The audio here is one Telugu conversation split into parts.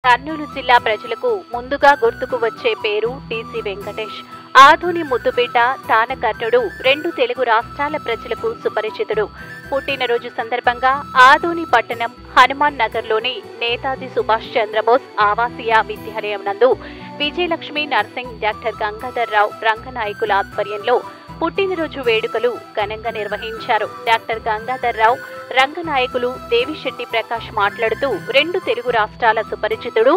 కర్నూలు జిల్లా ప్రజలకు ముందుగా గుర్తుకు వచ్చే పేరు టీజీ వెంకటేష్. ఆధుని ముద్దుబిడ్డ, తానకర్ణుడు, 2 తెలుగు రాష్ట్రాల ప్రజలకు సుపరిచితుడు. పుట్టినరోజు సందర్భంగా ఆధుని పట్టణం హనుమాన్ నగర్లోని నేతాజీ సుభాష్ చంద్రబోస్ ఆవాసీయ విద్యాలయం నందు విజయలక్ష్మి నర్సింగ్, డాక్టర్ గంగాధర్ రావు రంగనాయకుల ఆధ్వర్యంలో పుట్టినరోజు వేడుకలు ఘనంగా నిర్వహించారు. డాక్టర్ గంగాధర్ రావు రంగనాయకులు దేవిశెట్టి ప్రకాష్ మాట్లాడుతూ 2 తెలుగు రాష్ట్రాల సుపరిచితుడు,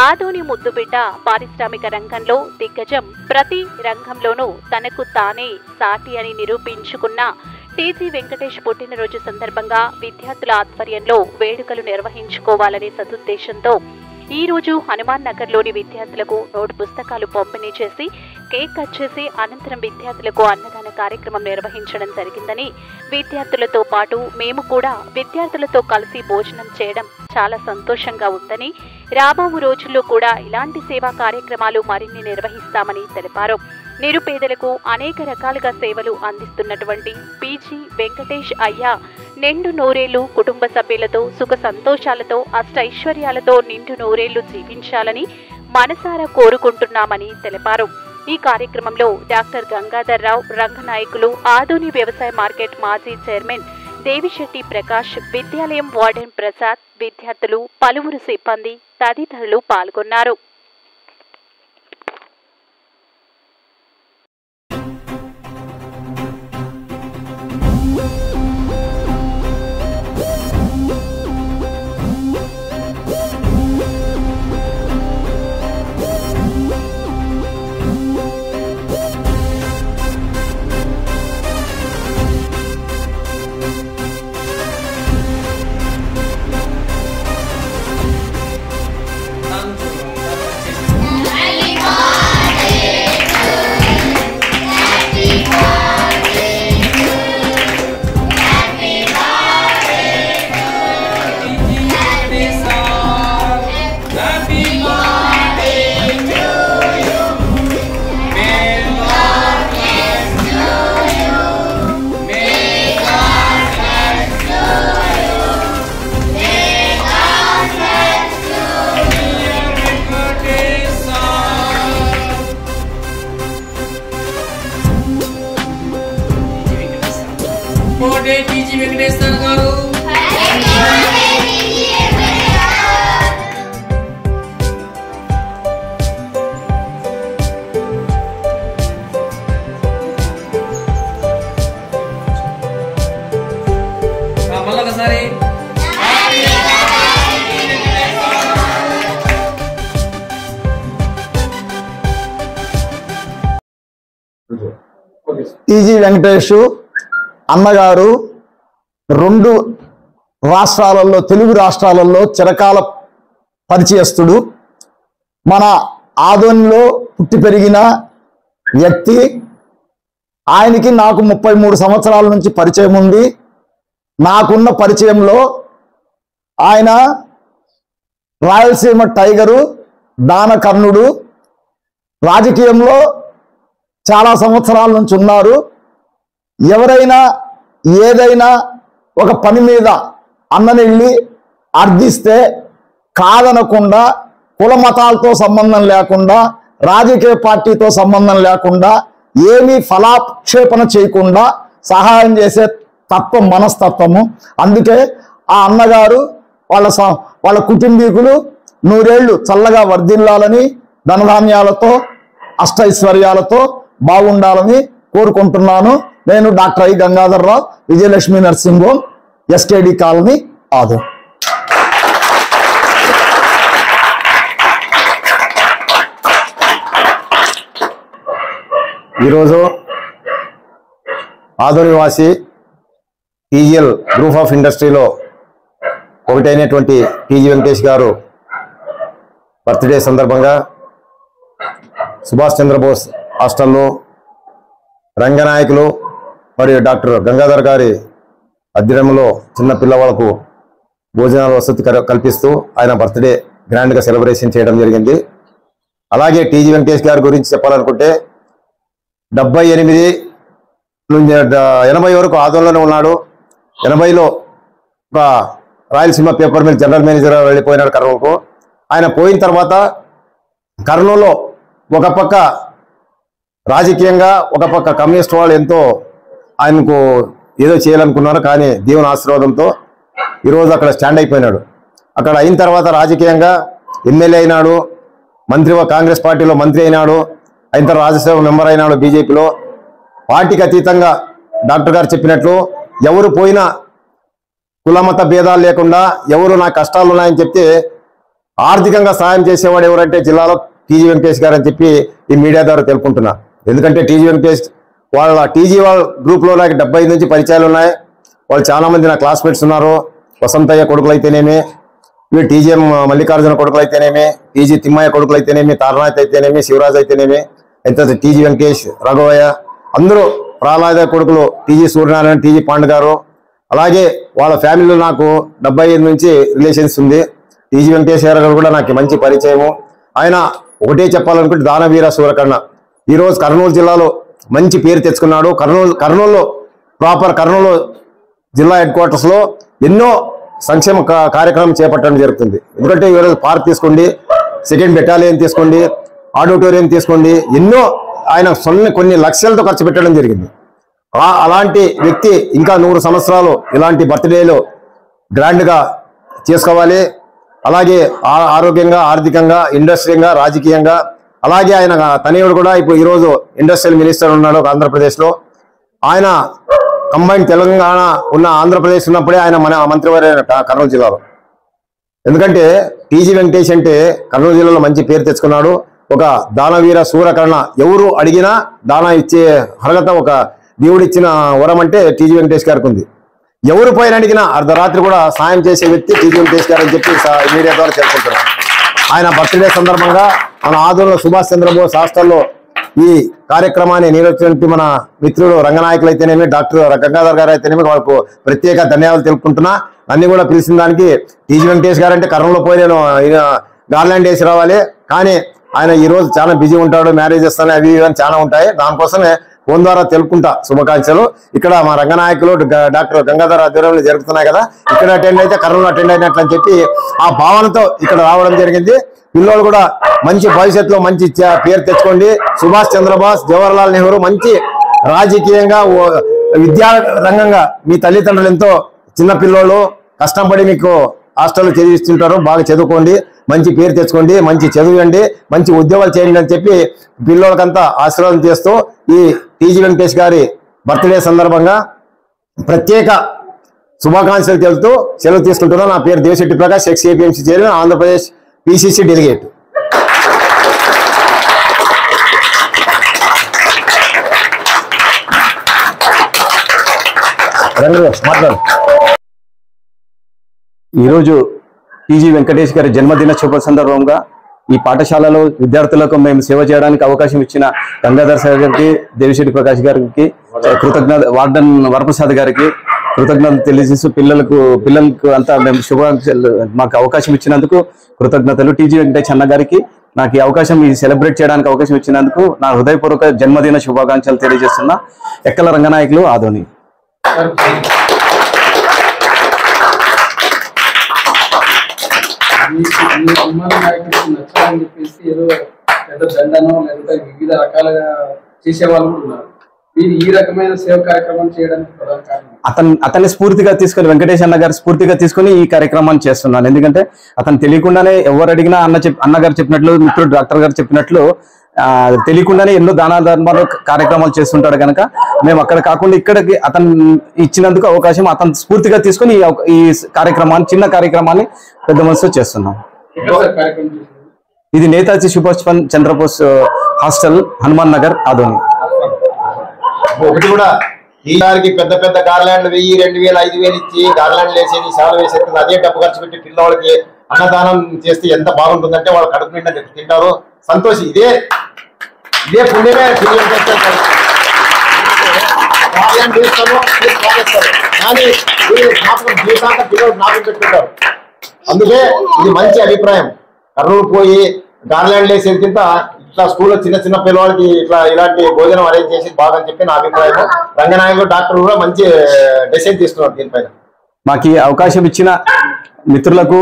ఆధుని ముద్దుబిడ్డ, పారిశ్రామిక రంగంలో దిగ్గజం, ప్రతి రంగంలోనూ తనకు తానే సాటి అని నిరూపించుకున్న టీజీ వెంకటేష్ పుట్టినరోజు సందర్భంగా విద్యార్థుల ఆధ్వర్యంలో వేడుకలు నిర్వహించుకోవాలనే సదుద్దేశంతో ఈ రోజు హనుమాన్ నగర్లోని విద్యార్థులకు నోటు పుస్తకాలు పంపిణీ చేసి కేక్ కట్ చేసి అనంతరం విద్యార్థులకు అన్నదాన కార్యక్రమం నిర్వహించడం జరిగిందని, విద్యార్థులతో పాటు మేము కూడా విద్యార్థులతో కలిసి భోజనం చేయడం చాలా సంతోషంగా ఉందని, రాబో రోజుల్లో కూడా ఇలాంటి సేవా కార్యక్రమాలు మరిన్ని నిర్వహిస్తామని తెలిపారు. నిరుపేదలకు అనేక రకాలుగా సేవలు అందిస్తున్నటువంటి పీజీ వెంకటేష్ అయ్య నిండు నూరేళ్లు కుటుంబ సభ్యులతో సుఖ సంతోషాలతో అష్టైశ్వర్యాలతో నిండు నూరేళ్లు జీవించాలని మనసారా కోరుకుంటున్నామని తెలిపారు. ఈ కార్యక్రమంలో డాక్టర్ గంగాధర్ రావు రంగనాయకులు, ఆధుని వ్యవసాయ మార్కెట్ మాజీ చైర్మన్ దేవిశెట్టి ప్రకాష్, విద్యాలయం వార్డెన్ ప్రసాద్, విద్యార్థులు, పలువురు సిబ్బంది తదితరులు పాల్గొన్నారు. టీజీ వెంకటేష్ గారు మళ్ళొకసారి టీజీ వెంకటేష్ అన్నగారు 2 రాష్ట్రాలలో, తెలుగు రాష్ట్రాలలో చిరకాల పరిచయస్తుడు. మన ఆదోనిలో పుట్టి పెరిగిన వ్యక్తి. ఆయనకి నాకు 33 సంవత్సరాల నుంచి పరిచయం ఉంది. నాకున్న పరిచయంలో ఆయన రాయలసీమ టైగరు, దానకర్ణుడు, రాజకీయంలో చాలా సంవత్సరాల నుంచి ఉన్నారు. ఎవరైనా ఏదైనా ఒక పని మీద అన్నని వెళ్ళి అర్థిస్తే కాదనకుండా, కుల మతాలతో సంబంధం లేకుండా, రాజకీయ పార్టీతో సంబంధం లేకుండా, ఏమీ ఫలాక్షేపణ చేయకుండా సహాయం చేసే మనస్తత్వము. అందుకే ఆ అన్నగారు వాళ్ళ కుటుంబీకులు 100 ఏళ్లు చల్లగా వర్ధిల్లాలని, ధనధాన్యాలతో అష్టైశ్వర్యాలతో బాగుండాలని కోరుకుంటున్నాను. నేను doctor I Gangadhar Rao, Vijayalakshmi nursing home, SKD colony, Adoni. ఈరోజు ఆదోనివాసి టీజీఎల్ గ్రూప్ ఆఫ్ ఇండస్ట్రీలో ఒకటైనటువంటి టీజీ వెంకటేష్ గారు బర్త్డే సందర్భంగా సుభాష్ చంద్రబోస్ హాస్టల్లో రంగనాయకులు మరియు డాక్టర్ గంగాధర్ గారి అధ్యయనంలో చిన్న పిల్లవాళ్లకు భోజనాల వసతి కల్పిస్తూ ఆయన బర్త్డే గ్రాండ్గా సెలబ్రేషన్ చేయడం జరిగింది. అలాగే టీజీ వెంకటేష్ గారి గురించి చెప్పాలనుకుంటే 78 నుంచి 80 వరకు ఆదోళనలోనే ఉన్నాడు. 80లో ఒక Rayalaseema paper mill general manager వెళ్ళిపోయినాడు కర్నూలుకు. ఆయన పోయిన తర్వాత కర్నూలులో ఒక పక్క రాజకీయంగా ఒక పక్క కమ్యూనిస్ట్ వాళ్ళు ఎంతో ఆయనకు ఏదో చేయాలనుకున్నారు. కానీ దేవుని ఆశీర్వాదంతో ఈరోజు అక్కడ స్టాండ్ అయిపోయినాడు. అక్కడ అయిన తర్వాత రాజకీయంగా ఎమ్మెల్యే అయినాడు, మంత్రి కాంగ్రెస్ పార్టీలో మంత్రి అయినాడు, అయిన తర్వాత రాజ్యసభ మెంబర్ అయినాడు బీజేపీలో. పార్టీకి అతీతంగా డాక్టర్ గారు చెప్పినట్లు ఎవరు పోయినా కులమత భేదాలు లేకుండా ఎవరు నా కష్టాలు ఉన్నాయని చెప్తే ఆర్థికంగా సాయం చేసేవాడు ఎవరంటే జిల్లాలో టీజీ వెంకటేష్ గారు అని చెప్పి ఈ మీడియా ద్వారా తెలుపుకుంటున్నా. ఎందుకంటే టీజీ వెంకటేష్ వాళ్ళ టీజీ వాళ్ళ గ్రూప్లో నాకు 75 నుంచి పరిచయాలు ఉన్నాయి. వాళ్ళు చాలా మంది నా క్లాస్మేట్స్ ఉన్నారు. వసంతయ్య కొడుకులు అయితేనేమి, వీళ్ళు టీజీఎం మల్లికార్జున కొడుకులు అయితేనేమి, టీజీ తిమ్మయ్య కొడుకులు అయితేనేమి, తారనాథ్ అయితేనేమి, శివరాజ్ అయితేనేమి, అయితే టీజీ వెంకటేష్, రఘువయ్య, అందరూ ప్రహ్లాద కొడుకులు, టీజీ సూర్యనారాయణ, టీజీ పాండ్ గారు, అలాగే వాళ్ళ ఫ్యామిలీలో నాకు 75 నుంచి రిలేషన్స్ ఉంది. టీజీ వెంకటేశ్వర గారు కూడా నాకు మంచి పరిచయము. ఆయన ఒకటే చెప్పాలనుకుంటే దానవీర సూరకర్ణ ఈరోజు కర్నూలు జిల్లాలో మంచి పేరు తెచ్చుకున్నాడు. కర్నూలులో ప్రాపర్ కర్నూలు జిల్లా హెడ్ క్వార్టర్స్లో ఎన్నో సంక్షేమ కార్యక్రమం చేపట్టడం జరుగుతుంది. ఎందుకంటే ఈరోజు పార్క్ తీసుకోండి, సెకండ్ బెటాలియన్ తీసుకోండి, ఆడిటోరియం తీసుకోండి, ఎన్నో ఆయన కొన్ని లక్షలతో ఖర్చు పెట్టడం జరిగింది. అలాంటి వ్యక్తి ఇంకా 100 సంవత్సరాలు ఇలాంటి బర్త్డేలు గ్రాండ్గా చేసుకోవాలి. అలాగే ఆరోగ్యంగా, ఆర్థికంగా, ఇండస్ట్రీగా, రాజకీయంగా, అలాగే ఆయన తనయుడు కూడా ఇప్పుడు ఈరోజు ఇండస్ట్రియల్ మినిస్టర్ ఉన్నాడు ఆంధ్రప్రదేశ్లో. ఆయన కంబైన్ తెలంగాణ ఉన్న ఆంధ్రప్రదేశ్ ఉన్నప్పుడే ఆయన మన మంత్రివర్య కర్నూలు జిల్లాలో. ఎందుకంటే టీజీ వెంకటేష్ అంటే కర్నూలు జిల్లాలో మంచి పేరు తెచ్చుకున్నాడు. ఒక దానవీర సూరకర్ణ, ఎవరు అడిగినా దాన ఇచ్చే అర్హత ఒక దేవుడిచ్చిన వరం అంటే టీజీ వెంకటేష్ గారికి ఉంది. ఎవరు పైన అడిగినా అర్ధరాత్రి కూడా సాయం చేసే వ్యక్తి టీజీ వెంకటేష్ గారు అని చెప్పి మీడియా ద్వారా తెలుసుకుంటున్నారు. ఆయన బర్త్డే సందర్భంగా మన ఆదూరులో సుభాష్ చంద్రబోస్ హాస్టల్లో ఈ కార్యక్రమాన్ని నిర్వహించినట్టు మన మిత్రుడు రంగనాయకులు అయితేనేమి, డాక్టర్ గంగాధర్ గారు అయితేనేమి వాళ్ళకు ప్రత్యేక ధన్యవాదాలు తెలుపుకుంటున్నా. అన్ని కూడా పిలిచిన దానికి టీజీ వెంకటేష్ గారు అంటే కర్నూలులో పోయి నేను గార్లాండ్ వేసి రావాలి, కానీ ఆయన ఈరోజు చాలా బిజీ ఉంటాడు, మ్యారేజెస్ అవి ఇవన్నీ చాలా ఉంటాయి. దానికోసమే ఫోన్ ద్వారా తెలుపుకుంటా శుభాకాంక్షలు. ఇక్కడ మా రంగనాయకులు డాక్టర్ గంగాధర్ ఆధ్వర్యంలో జరుగుతున్నాయి కదా, ఇక్కడ అటెండ్ అయితే కర్నూలు అటెండ్ అయినట్లు అని చెప్పి ఆ భావనతో ఇక్కడ రావడం జరిగింది. పిల్లలు కూడా మంచి భవిష్యత్తులో మంచి పేరు తెచ్చుకోండి. సుభాష్ చంద్రబోస్, జవహర్లాల్ నెహ్రూ మంచి రాజకీయంగా, విద్యా రంగంగా మీ తల్లిదండ్రులు ఎంతో చిన్న పిల్లలు కష్టపడి మీకు హాస్టల్లో చదివిస్తుంటారు. బాగా చదువుకోండి, మంచి పేరు తెచ్చుకోండి, మంచి చదువుకోండి, మంచి ఉద్యోగాలు చేయండి అని చెప్పి పిల్లలకంతా ఆశీర్వాదం చేస్తూ ఈ టీజీ వెంకటేష్ గారి బర్త్డే సందర్భంగా ప్రత్యేక శుభాకాంక్షలు తెలుపుతూ సెలవు తీసుకుంటున్నా. నా పేరు Devasetti Prakash, X-APMC chairman, Andhra Pradesh PCC delegate. మాట్లాడు. ఈరోజు టీజీ వెంకటేష్ గారి జన్మదిన శుభ సందర్భంగా ఈ పాఠశాలలో విద్యార్థులకు మేము సేవ చేయడానికి అవకాశం ఇచ్చిన గంగాధర్ సార్ గారికి, దేవిశెట్టి ప్రకాష్ గారికి కృతజ్ఞత, వార్డన్ వరప్రసాద్ గారికి కృతజ్ఞతలు తెలియజేస్తూ పిల్లలకు అంతా మేము శుభాకాంక్షలు, మాకు అవకాశం ఇచ్చినందుకు కృతజ్ఞతలు. టీజీ వెంకటేష్ అన్న గారికి నాకు ఈ అవకాశం సెలబ్రేట్ చేయడానికి అవకాశం ఇచ్చినందుకు నా హృదయపూర్వక జన్మదిన శుభాకాంక్షలు తెలియజేస్తున్నా. ఎక్కల రంగనాయకులు, ఆదోని. నచ్చాలని చెప్పేసి ఏదో పెద్ద దండనో లేకపోతే వివిధ రకాలుగా చేసేవాళ్ళు కూడా ఉన్నారు. మీరు ఈ రకమైన సేవ కార్యక్రమం చేయడానికి ప్రధాన కారణం అతన్ని స్ఫూర్తిగా తీసుకొని, వెంకటేష్ అన్న గారు స్ఫూర్తిగా తీసుకొని ఈ కార్యక్రమాన్ని చేస్తున్నాను. ఎందుకంటే అతను తెలియకుండానే ఎవరు అడిగినా అన్నగారు చెప్పినట్లు, మిత్రుడు డాక్టర్ గారు చెప్పినట్లు తెలియకుండానే ఎన్నో దాన ధర్మాలు కార్యక్రమాలు చేస్తుంటాడు. కనుక మేము అక్కడ కాకుండా ఇక్కడికి అతను ఇచ్చినందుకు అవకాశం అతను స్ఫూర్తిగా తీసుకొని ఈ కార్యక్రమాన్ని, చిన్న కార్యక్రమాన్ని పెద్ద మనసుతో చేస్తున్నాం. ఇది నేతాజీ సుభాష్ చంద్రబోస్ హాస్టల్, హనుమాన్ నగర్, ఆదోని. ఒకటి కూడా ఈ గారికి పెద్ద పెద్ద గార్లాండ్లు 1000, 2000, 5000 ఇచ్చి గార్లాండ్లు వేసేది, సేవలు వేసేది, అదే డబ్బు ఖర్చు పెట్టి పిల్లలకి అన్నదానం చేస్తే ఎంత బాగుంటుందంటే వాళ్ళు కడుపు నిండా తింటారు. సంతోషి ఇదే పుణ్యమే. కానీ జీవితాంత పిల్లలు జ్ఞాపకం పెట్టుకుంటారు. అందుకే ఇది మంచి అభిప్రాయం. కర్నూలు పోయి గార్లాండ్ వేసేది కింద ఇట్లా స్కూల్లో చిన్న చిన్న పిల్లవాళ్ళకి ఇలాంటి భోజనం అరేంజ్ చేసి బాగా చెప్పి నా అభిప్రాయం. రంగనాయకులు డాక్టర్ కూడా మంచి డిసైడ్ తీసుకున్నారు దీనిపైన. మాకు అవకాశం ఇచ్చిన మిత్రులకు,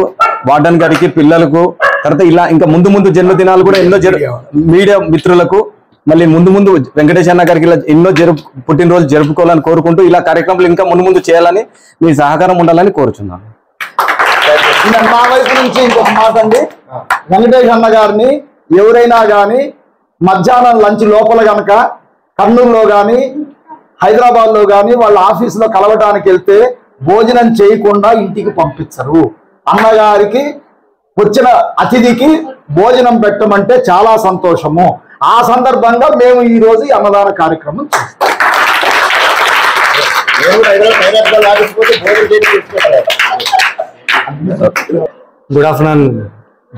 వార్డన్ గారికి, పిల్లలకు, తర్వాత ఇలా ఇంకా ముందు ముందు జన్మదినాలు కూడా ఎన్నో మీడియా మిత్రులకు మళ్ళీ ముందు వెంకటేష్ అన్న గారికి ఇలా ఎన్నో పుట్టినరోజు జరుపుకోవాలని కోరుకుంటూ ఇలా కార్యక్రమాలు ఇంకా ముందు చేయాలని మీ సహకారం ఉండాలని కోరుచున్నాను. నా వైపు నుంచి ఇంకొక మాట అండి, వెంకటేష్ అన్న గారిని ఎవరైనా కానీ మధ్యాహ్నం లంచ్ లోపల గనక కర్నూలులో కానీ హైదరాబాద్లో కానీ వాళ్ళ ఆఫీసులో కలవటానికి వెళ్తే భోజనం చేయకుండా ఇంటికి పంపించరు. అన్నగారికి వచ్చిన అతిథికి భోజనం పెట్టమంటే చాలా సంతోషము. ఆ సందర్భంగా మేము ఈ రోజు ఈ అన్నదాన కార్యక్రమం గుడ్ ఆఫ్టర్నూన్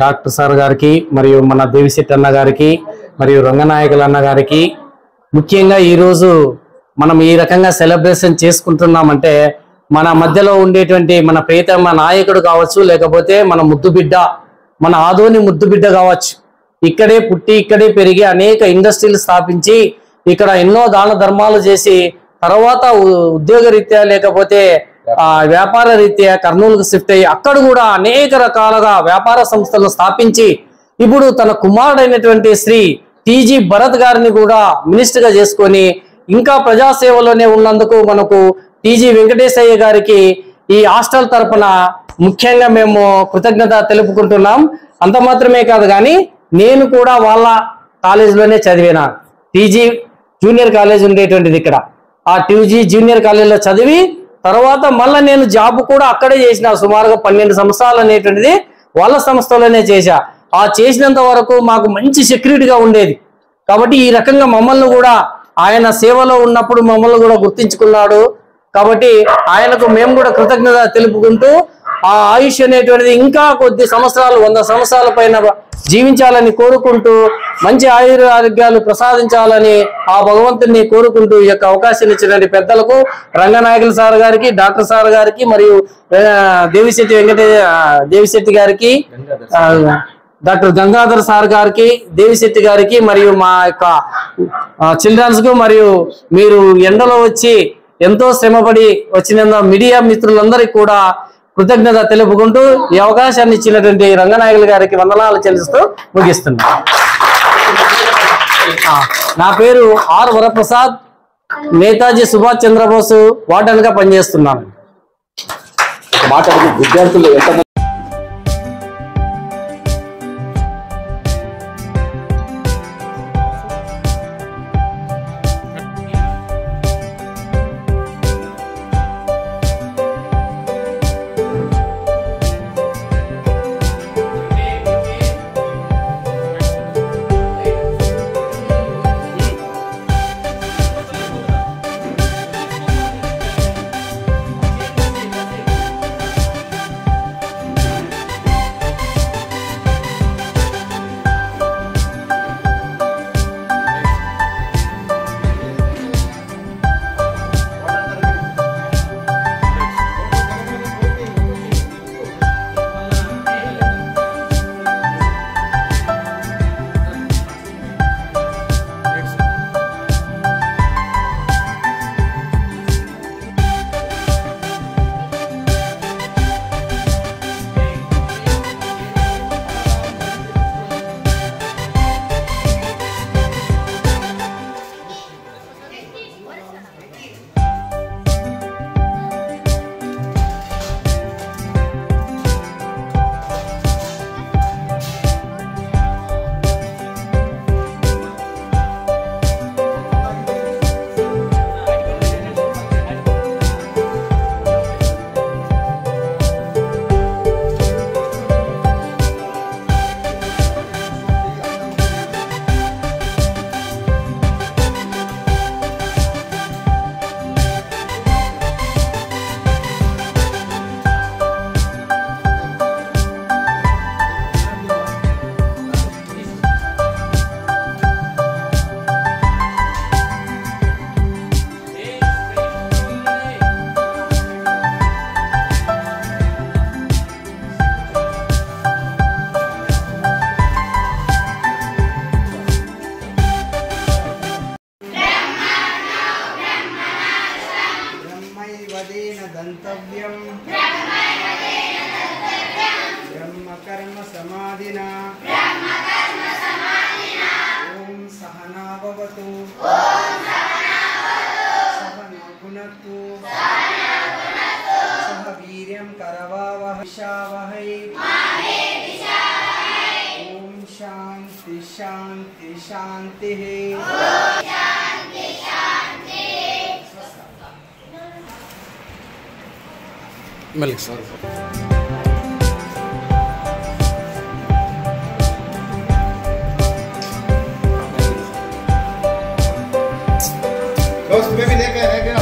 డాక్టర్ సార్ గారికి మరియు మన దేవిశెట్టి అన్న గారికి మరియు రంగనాయకుల అన్న గారికి. ముఖ్యంగా ఈరోజు మనం ఈ రకంగా సెలబ్రేషన్ చేసుకుంటున్నామంటే మన మధ్యలో ఉండేటువంటి మన ప్రియతమ నాయకుడు కావచ్చు, లేకపోతే మన ముద్దుబిడ్డ, మన ఆదోని ముద్దుబిడ్డ కావచ్చు, ఇక్కడే పుట్టి ఇక్కడే పెరిగి అనేక ఇండస్ట్రీలు స్థాపించి ఇక్కడ ఎన్నో దాన ధర్మాలు చేసి తర్వాత ఉద్యోగ రీత్యా లేకపోతే వ్యాపార రీత్యా కర్నూలుకు షిఫ్ట్ అయ్యి అక్కడ కూడా అనేక రకాలుగా వ్యాపార సంస్థలు స్థాపించి ఇప్పుడు తన కుమారుడైనటువంటి శ్రీ టీజీ భరత్ గారిని కూడా మినిస్టర్ గా చేసుకొని ఇంకా ప్రజాసేవలోనే ఉన్నందుకు మనకు టీజీ వెంకటేశయ్య గారికి ఈ హాస్టల్ తరపున ముఖ్యంగా మేము కృతజ్ఞత తెలుపుకుంటున్నాం. అంత మాత్రమే కాదు కానీ నేను కూడా వాళ్ళ కాలేజీలోనే చదివినా. టీజీ జూనియర్ కాలేజ్ ఉండేటువంటిది ఇక్కడ. ఆ టీజీ జూనియర్ కాలేజీలో చదివి తర్వాత మళ్ళీ నేను జాబ్ కూడా అక్కడే చేసిన. సుమారుగా 12 సంవత్సరాలు అనేటువంటిది వాళ్ళ సంస్థలోనే చేశా. ఆ చేసినంత వరకు మాకు మంచి సెక్యూరిటీగా ఉండేది. కాబట్టి ఈ రకంగా మమ్మల్ని కూడా ఆయన సేవలో ఉన్నప్పుడు మమ్మల్ని కూడా గుర్తించుకున్నాడు. కాబట్టి ఆయనకు మేము కూడా కృతజ్ఞత తెలుపుకుంటూ ఆ ఆయుష్ అనేటువంటిది ఇంకా కొద్ది సంవత్సరాలు 100 సంవత్సరాల పైన జీవించాలని కోరుకుంటూ మంచి ఆరోగ్యాలు ప్రసాదించాలని ఆ భగవంతుని కోరుకుంటూ ఈ యొక్క అవకాశం ఇచ్చినటువంటి పెద్దలకు రంగనాయకుల సార్ గారికి, డాక్టర్ సార్ గారికి మరియు దేవిశెట్టి గారికి, డాక్టర్ గంగాధర్ సార్ గారికి, దేవిశెట్టి గారికి మరియు మా యొక్క చిల్డ్రన్స్ కు మరియు మీరు ఎండలో వచ్చి ఎంతో శ్రమపడి వచ్చిన మీడియా మిత్రులందరికీ కూడా కృతజ్ఞత తెలుపుకుంటూ ఈ అవకాశాన్ని ఇచ్చినటువంటి రంగనాయకుల గారికి వందనాలు చెల్లిస్తూ ముగిస్తున్నాను. నా పేరు ఆర్ వరప్రసాద్, నేతాజీ సుభాష్ చంద్రబోస్ వార్డెన్ గా పనిచేస్తున్నాను. విద్యార్థులు विशावहै ओम शांति शांति शांति मलिक सर दोस्त में भी लेके है क्या